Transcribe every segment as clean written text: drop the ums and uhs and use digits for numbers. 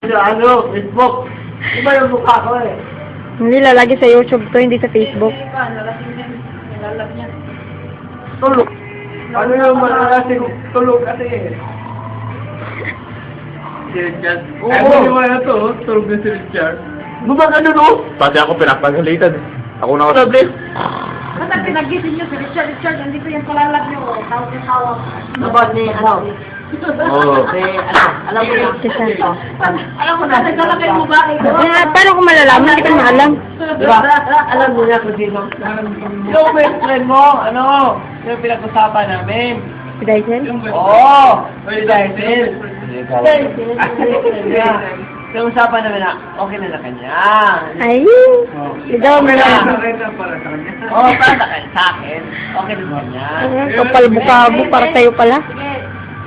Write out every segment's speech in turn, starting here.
Ano, Facebook. Iba yung mukha ko eh. Hindi lalagi sa YouTube to, hindi sa Facebook. Tulog. Ano yung malalasing tulog kasi eh. Si Richard. Oo. Ano yung mga to, tulog na si Richard. Bumag ano no? Pati ako pinapagalitan. Ako na ako. Basta pinagising nyo si Richard, nandito yung kalalag nyo, tawag-tawag. Sabot ni ano? Oo. Alam mo na. Alam mo na, naglalagay mo ba? Paano ko malalaman? Hindi ko maalam. Diba? Alam mo na kung sino. Yung best friend mo, ano? Yung pinag-usapan namin. Si Dyson? Oo! May Dyson. Yung usapan namin na, okay na kanya. Ay, ikaw meron. Oo, para sa akin. Okay na kanya. Kapal mukha mo para sa'yo pala. Sige,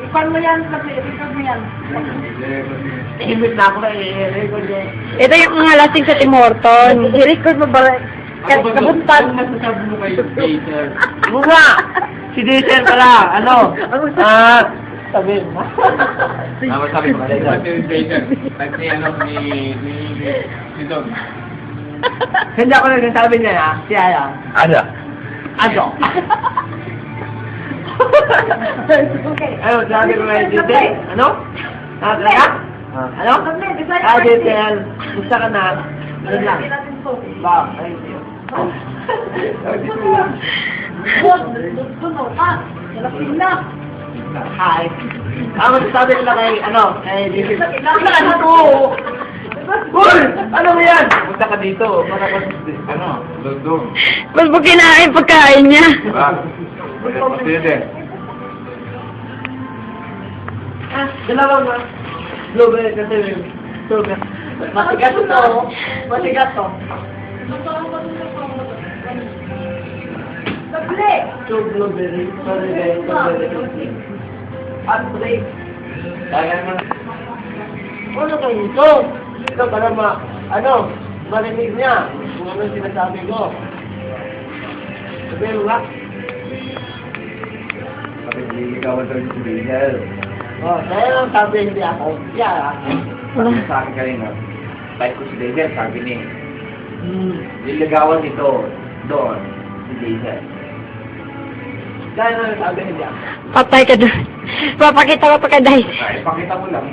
ipan mo yan, ipan mo yan. Ihimik na ako record niya. Ito yung mga lasing sa Tim Horton. I-record mo ba? Kabuntan. Masasabi mo kay Jason. Muna! Si Diesel pala, ano? Sabi mo. Masasabi mo kay Jason. Like ni ano, ni Don. Hindi ako nagsasabi niya na, siya yan. Ano? Ano? Okay. Ano, sabi ko kay Diesel? Ano? Talaga? Ano? Diesel, gusto ka na? Ano lang? Ba, ayun yun. Hi. Sabi nila kay, ano, kay Diesel. Oo! Uy! Ano mo yan? Punta ka dito. Para ka, ano, doon. Mas po kinain pagkain niya. Diba? Pwede. Dalawang ba? Blueberry kasi sugar. Masigat to. Masigat to. Sabli! Two blueberry. Strawberry. At break. Kaya mo. Ano kayo ito? Ito para ano, marinig niya kung ano sinasabi ko. Sabihin mo nga. Kapag liligawan daw si Diesel. Kaya lang sabi hindi ako. Yeah. Sabi sa akin kanina, type ko si Diesel, sabi ni, liligawan dito, doon, si Diesel. Kaya lang sabi hindi ako. Patay ka doon. Papakita ko pa kay Dyson. Ay, pakita mo lang.